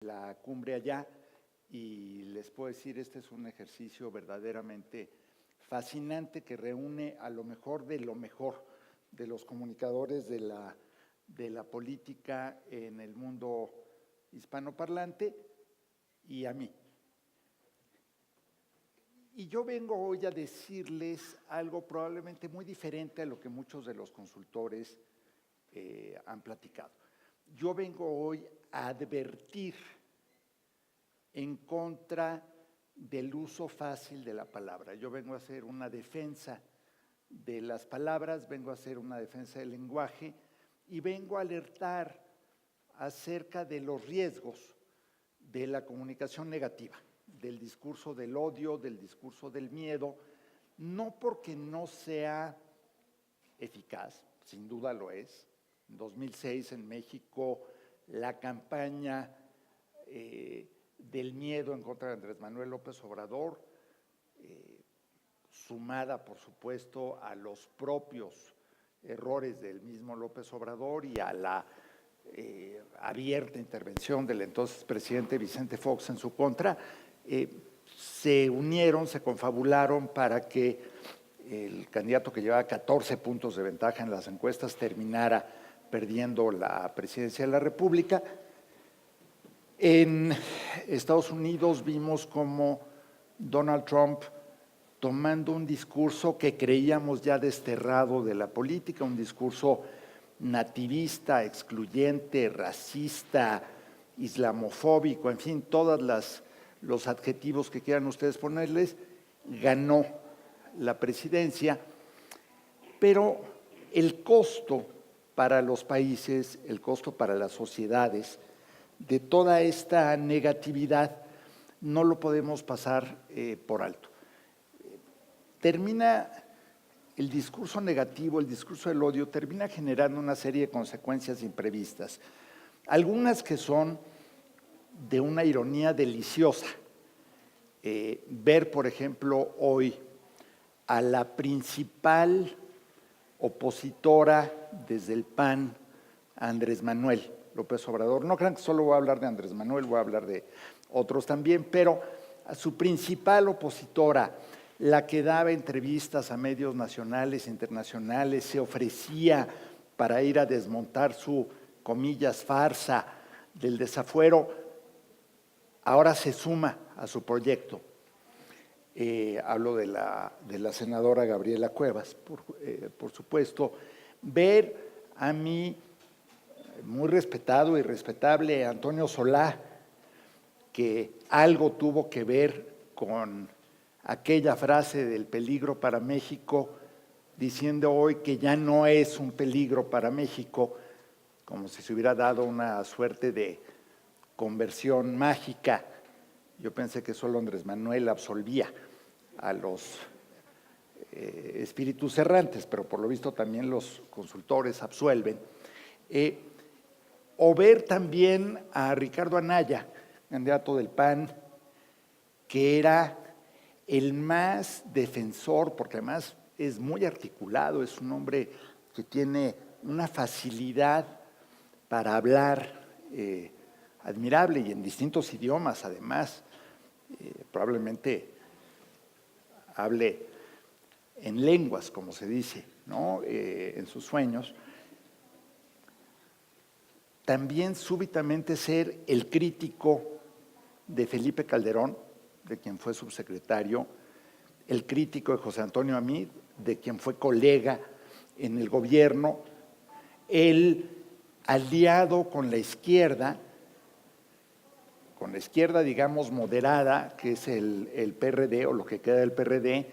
la cumbre allá y les puedo decir, este es un ejercicio verdaderamente fascinante que reúne a lo mejor de los comunicadores de la política en el mundo hispanoparlante y a mí. Y yo vengo hoy a decirles algo probablemente muy diferente a lo que muchos de los consultores han platicado. Yo vengo hoy a advertir en contra del uso fácil de la palabra. Yo vengo a hacer una defensa de las palabras, vengo a hacer una defensa del lenguaje y vengo a alertar acerca de los riesgos de la comunicación negativa, del discurso del odio, del discurso del miedo, no porque no sea eficaz, sin duda lo es. En 2006 en México la campaña del miedo en contra de Andrés Manuel López Obrador, sumada por supuesto a los propios errores del mismo López Obrador y a la abierta intervención del entonces presidente Vicente Fox en su contra, se unieron, se confabularon para que el candidato que llevaba 14 puntos de ventaja en las encuestas terminara perdiendo la presidencia de la República. En Estados Unidos vimos como Donald Trump, tomando un discurso que creíamos ya desterrado de la política, un discurso nativista, excluyente, racista, islamofóbico, en fin, todos los adjetivos que quieran ustedes ponerles, ganó la presidencia, pero el costo para los países, el costo para las sociedades de toda esta negatividad no lo podemos pasar por alto. Termina el discurso negativo, el discurso del odio, termina generando una serie de consecuencias imprevistas, algunas que son de una ironía deliciosa. Ver, por ejemplo, hoy a la principal opositora desde el PAN, Andrés Manuel López Obrador. No crean que solo voy a hablar de Andrés Manuel, voy a hablar de otros también, pero a su principal opositora, la que daba entrevistas a medios nacionales e internacionales, se ofrecía para ir a desmontar su, comillas, farsa del desafuero, ahora se suma a su proyecto. Hablo de la senadora Gabriela Cuevas, por supuesto. Ver a mi muy respetado y respetable Antonio Solá, que algo tuvo que ver con aquella frase del peligro para México, diciendo hoy que ya no es un peligro para México, como si se hubiera dado una suerte de conversión mágica. Yo pensé que solo Andrés Manuel absolvía a los espíritus errantes, pero por lo visto también los consultores absuelven. O ver también a Ricardo Anaya, candidato del PAN, que era el más defensor, porque además es muy articulado, es un hombre que tiene una facilidad para hablar admirable y en distintos idiomas además, probablemente hable en lenguas, como se dice, ¿no? En sus sueños. También súbitamente ser el crítico de Felipe Calderón, de quien fue subsecretario, el crítico de José Antonio Amid, de quien fue colega en el gobierno, el aliado con la izquierda, digamos moderada, que es el PRD o lo que queda del PRD,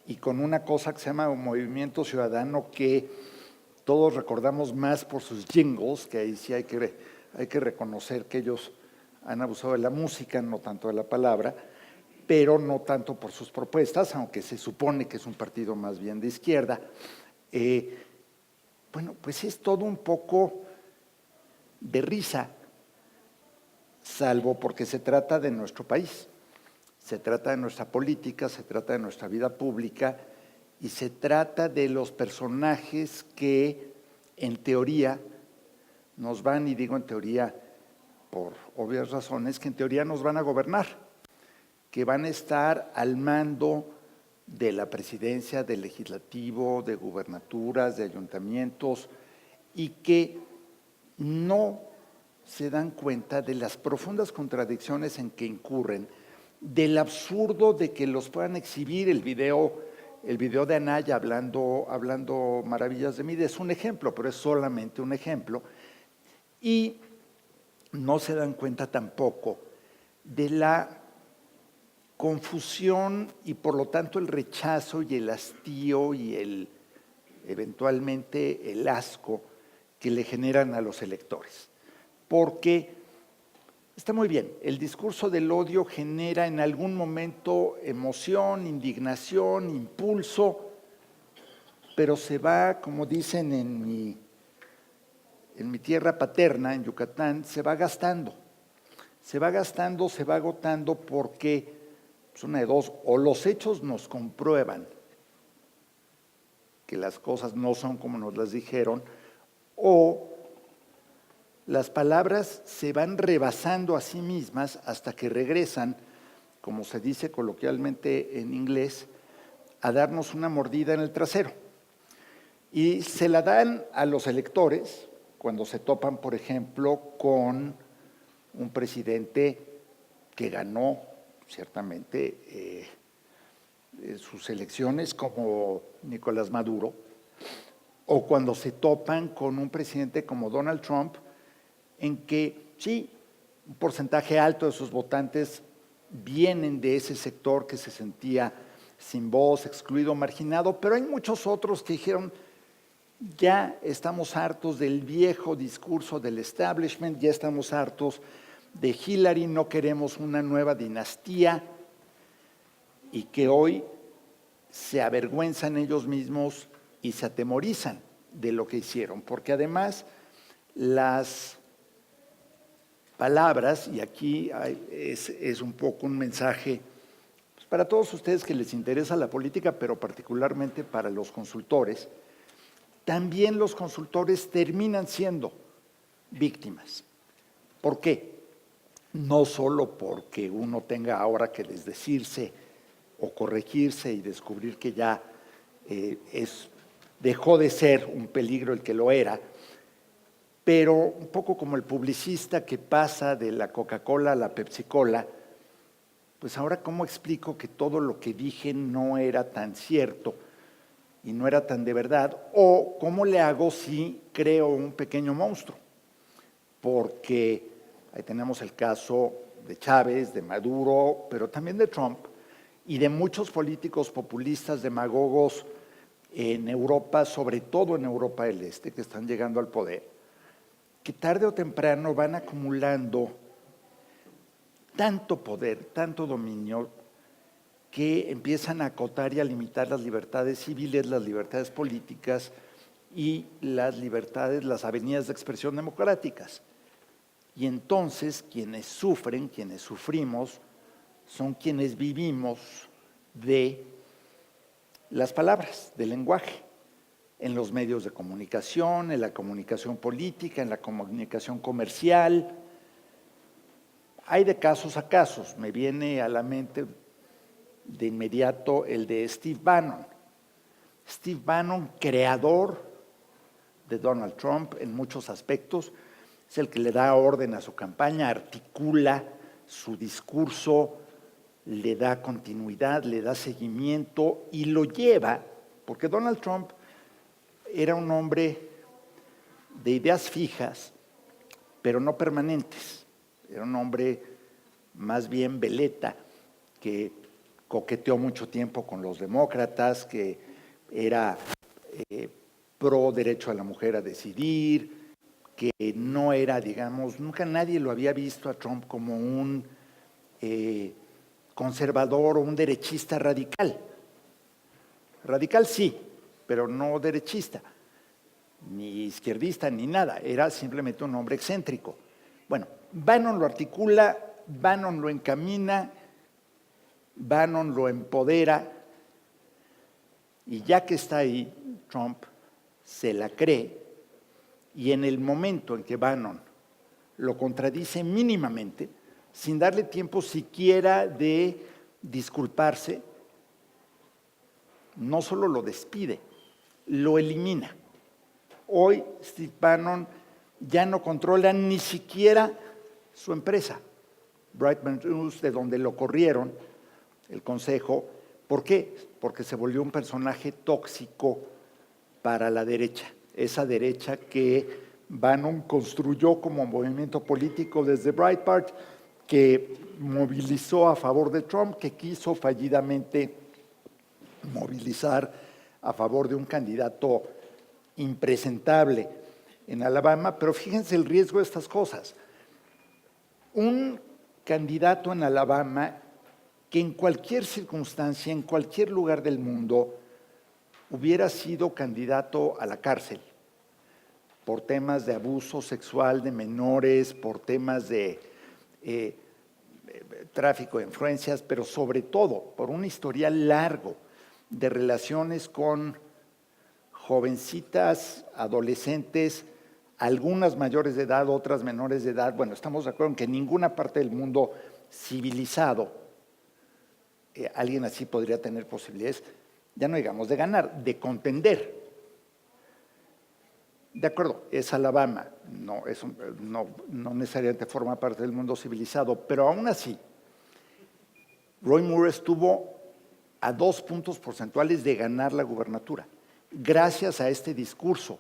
y con una cosa que se llama Movimiento Ciudadano que todos recordamos más por sus jingles, que ahí sí hay que reconocer que ellos han abusado de la música, no tanto de la palabra, pero no tanto por sus propuestas, aunque se supone que es un partido más bien de izquierda. Bueno, pues es todo un poco de risa, salvo porque se trata de nuestro país, se trata de nuestra política, se trata de nuestra vida pública y se trata de los personajes que en teoría nos van, y digo en teoría por obvias razones, que en teoría nos van a gobernar, que van a estar al mando de la presidencia, del legislativo, de gubernaturas, de ayuntamientos, y que no se dan cuenta de las profundas contradicciones en que incurren, del absurdo de que los puedan exhibir. El video de Anaya hablando maravillas de mí es un ejemplo, pero es solamente un ejemplo. Y no se dan cuenta tampoco de la confusión y por lo tanto el rechazo y el hastío y eventualmente el asco que le generan a los electores. Porque está muy bien, el discurso del odio genera en algún momento emoción, indignación, impulso, pero se va, como dicen en mi tierra paterna, en Yucatán, se va gastando. Se va gastando, se va agotando porque es una de dos: o los hechos nos comprueban que las cosas no son como nos las dijeron, o las palabras se van rebasando a sí mismas hasta que regresan, como se dice coloquialmente en inglés, a darnos una mordida en el trasero. Y se la dan a los electores cuando se topan, por ejemplo, con un presidente que ganó ciertamente sus elecciones, como Nicolás Maduro, o cuando se topan con un presidente como Donald Trump, en que sí, un porcentaje alto de sus votantes vienen de ese sector que se sentía sin voz, excluido, marginado, pero hay muchos otros que dijeron: ya estamos hartos del viejo discurso del establishment, ya estamos hartos de Hillary, no queremos una nueva dinastía, y que hoy se avergüenzan ellos mismos y se atemorizan de lo que hicieron, porque además las palabras, y aquí es un poco un mensaje pues, para todos ustedes que les interesa la política, pero particularmente para los consultores, también los consultores terminan siendo víctimas. ¿Por qué? No solo porque uno tenga ahora que desdecirse o corregirse y descubrir que ya dejó de ser un peligro el que lo era, pero un poco como el publicista que pasa de la Coca-Cola a la Pepsi-Cola, pues ahora ¿cómo explico que todo lo que dije no era tan cierto y no era tan de verdad? O ¿cómo le hago si creo un pequeño monstruo? Porque ahí tenemos el caso de Chávez, de Maduro, pero también de Trump y de muchos políticos populistas, demagogos en Europa, sobre todo en Europa del Este, que están llegando al poder, que tarde o temprano van acumulando tanto poder, tanto dominio, que empiezan a acotar y a limitar las libertades civiles, las libertades políticas y las libertades, las avenidas de expresión democráticas. Y entonces quienes sufren, quienes sufrimos, son quienes vivimos de las palabras, del lenguaje, en los medios de comunicación, en la comunicación política, en la comunicación comercial. Hay de casos a casos. Me viene a la mente de inmediato el de Steve Bannon. Steve Bannon, creador de Donald Trump en muchos aspectos, es el que le da orden a su campaña, articula su discurso, le da continuidad, le da seguimiento y lo lleva, porque Donald Trump era un hombre de ideas fijas, pero no permanentes. Era un hombre más bien veleta, que coqueteó mucho tiempo con los demócratas, que era pro derecho a la mujer a decidir, que no era, digamos, nunca nadie lo había visto a Trump como un conservador o un derechista radical. Radical sí, pero no derechista, ni izquierdista, ni nada. Era simplemente un hombre excéntrico. Bueno, Bannon lo articula, Bannon lo encamina, Bannon lo empodera, y ya que está ahí, Trump se la cree, y en el momento en que Bannon lo contradice mínimamente, sin darle tiempo siquiera de disculparse, no solo lo despide, lo elimina. Hoy Steve Bannon ya no controla ni siquiera su empresa, Brightman News, de donde lo corrieron, el consejo. ¿Por qué? Porque se volvió un personaje tóxico para la derecha, esa derecha que Bannon construyó como movimiento político desde Breitbart, que movilizó a favor de Trump, que quiso fallidamente movilizar a favor de un candidato impresentable en Alabama. Pero fíjense el riesgo de estas cosas. Un candidato en Alabama que en cualquier circunstancia, en cualquier lugar del mundo, hubiera sido candidato a la cárcel por temas de abuso sexual de menores, por temas de tráfico de influencias, pero sobre todo por un historial largo de relaciones con jovencitas, adolescentes, algunas mayores de edad, otras menores de edad. Bueno, estamos de acuerdo en que en ninguna parte del mundo civilizado alguien así podría tener posibilidades, ya no digamos de ganar, de contender. De acuerdo, es Alabama, no necesariamente forma parte del mundo civilizado, pero aún así, Roy Moore estuvo a 2 puntos porcentuales de ganar la gubernatura, gracias a este discurso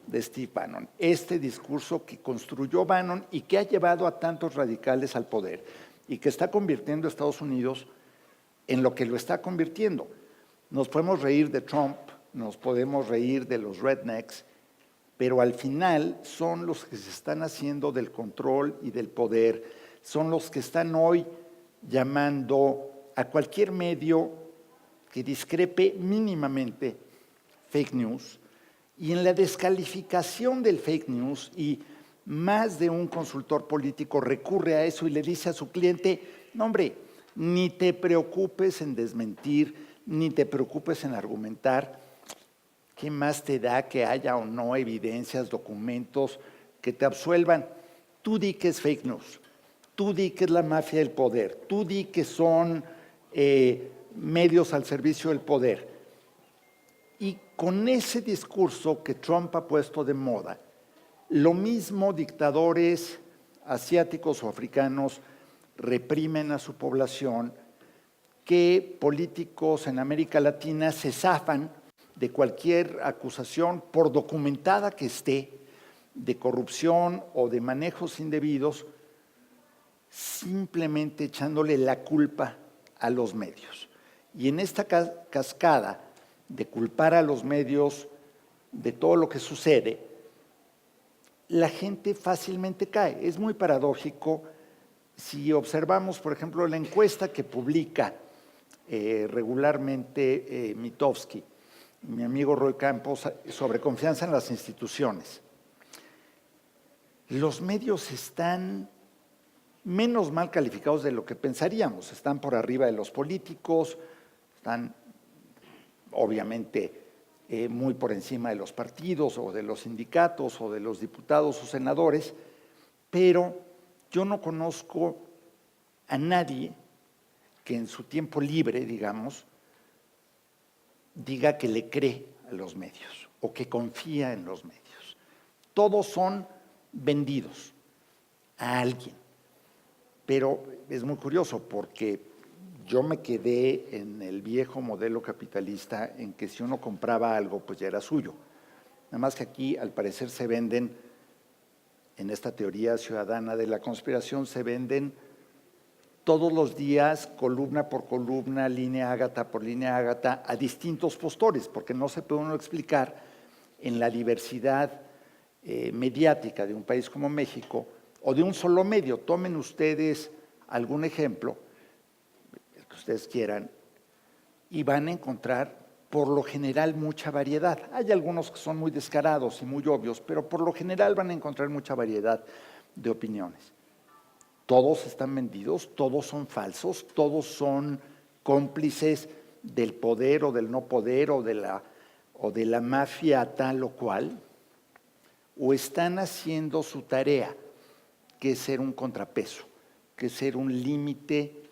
de Steve Bannon, este discurso que construyó Bannon y que ha llevado a tantos radicales al poder y que está convirtiendo a Estados Unidos en lo que lo está convirtiendo. Nos podemos reír de Trump, nos podemos reír de los rednecks, pero al final son los que se están haciendo del control y del poder, son los que están hoy llamando a cualquier medio que discrepe mínimamente fake news, y en la descalificación del fake news, y más de un consultor político recurre a eso y le dice a su cliente, no hombre, ni te preocupes en desmentir, ni te preocupes en argumentar. ¿Qué más te da que haya o no evidencias, documentos que te absuelvan? Tú di que es fake news, tú di que es la mafia del poder, tú di que son medios al servicio del poder. Y con ese discurso que Trump ha puesto de moda, lo mismo dictadores asiáticos o africanos reprimen a su población, que políticos en América Latina se zafan de cualquier acusación, por documentada que esté, de corrupción o de manejos indebidos, simplemente echándole la culpa a los medios. Y en esta cascada de culpar a los medios de todo lo que sucede, la gente fácilmente cae. Es muy paradójico. Si observamos, por ejemplo, la encuesta que publica regularmente Mitofsky, mi amigo Roy Campos, sobre confianza en las instituciones, los medios están menos mal calificados de lo que pensaríamos. Están por arriba de los políticos, están obviamente muy por encima de los partidos o de los sindicatos o de los diputados o senadores, pero yo no conozco a nadie que en su tiempo libre, digamos, diga que le cree a los medios o que confía en los medios. Todos son vendidos a alguien. Pero es muy curioso porque yo me quedé en el viejo modelo capitalista en que si uno compraba algo, pues ya era suyo. Nada más que aquí, al parecer, se venden, en esta teoría ciudadana de la conspiración, se venden todos los días, columna por columna, línea ágata por línea ágata, a distintos postores, porque no se puede uno explicar en la diversidad mediática de un país como México, o de un solo medio. Tomen ustedes algún ejemplo, el que ustedes quieran, y van a encontrar, por lo general, mucha variedad. Hay algunos que son muy descarados y muy obvios, pero por lo general van a encontrar mucha variedad de opiniones. Todos están vendidos, todos son falsos, todos son cómplices del poder o del no poder o de la mafia tal o cual, o están haciendo su tarea, que es ser un contrapeso, que es ser un límite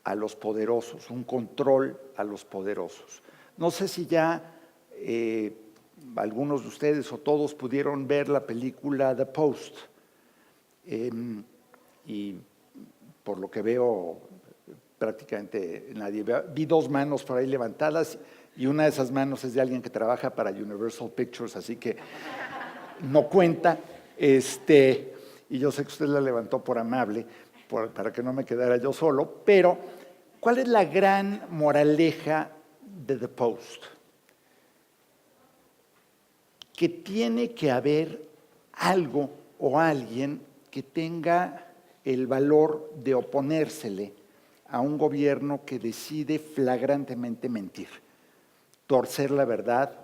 a los poderosos, un control a los poderosos. No sé si ya algunos de ustedes o todos pudieron ver la película The Post. Y por lo que veo, prácticamente nadie. Vi dos manos por ahí levantadas y una de esas manos es de alguien que trabaja para Universal Pictures, así que no cuenta. Y yo sé que usted la levantó por amable, para que no me quedara yo solo, pero ¿cuál es la gran moraleja de The Post? Que tiene que haber algo o alguien que tenga el valor de oponérsele a un gobierno que decide flagrantemente mentir, torcer la verdad,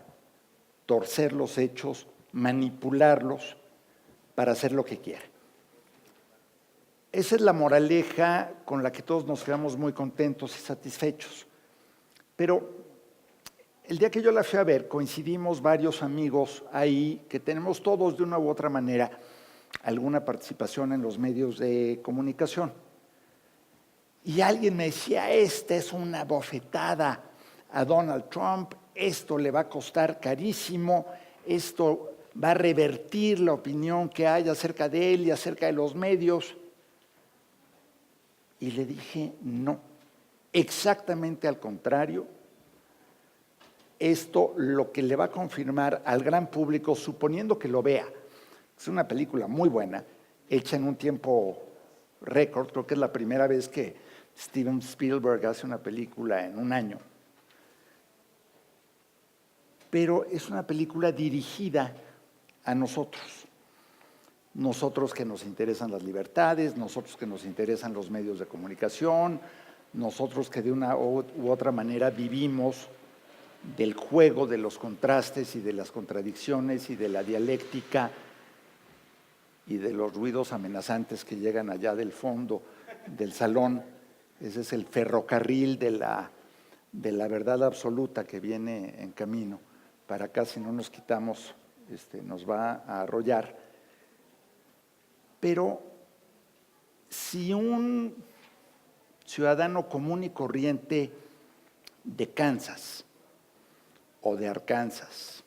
torcer los hechos, manipularlos para hacer lo que quiere. Esa es la moraleja con la que todos nos quedamos muy contentos y satisfechos. Pero el día que yo la fui a ver, coincidimos varios amigos ahí que tenemos todos de una u otra manera alguna participación en los medios de comunicación. Y alguien me decía, esta es una bofetada a Donald Trump, esto le va a costar carísimo, esto va a revertir la opinión que hay acerca de él y acerca de los medios. Y le dije, no, exactamente al contrario. Esto lo que le va a confirmar al gran público, suponiendo que lo vea, es una película muy buena, hecha en un tiempo récord, creo que es la primera vez que Steven Spielberg hace una película en un año. Pero es una película dirigida a nosotros. Nosotros que nos interesan las libertades, nosotros que nos interesan los medios de comunicación, nosotros que de una u otra manera vivimos del juego, de los contrastes y de las contradicciones y de la dialéctica y de los ruidos amenazantes que llegan allá del fondo del salón. Ese es el ferrocarril de la verdad absoluta que viene en camino. Para acá, si no nos quitamos, nos va a arrollar. Pero si un ciudadano común y corriente de Kansas, o de Arkansas,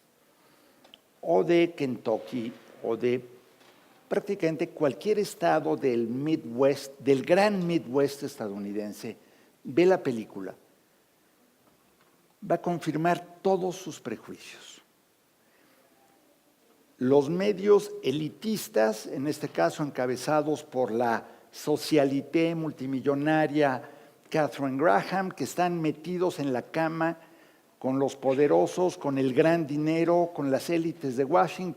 o de Kentucky, o de prácticamente cualquier estado del Midwest, del gran Midwest estadounidense, ve la película, va a confirmar todos sus prejuicios. Los medios elitistas, en este caso encabezados por la socialité multimillonaria Katharine Graham, que están metidos en la cama con los poderosos, con el gran dinero, con las élites de Washington,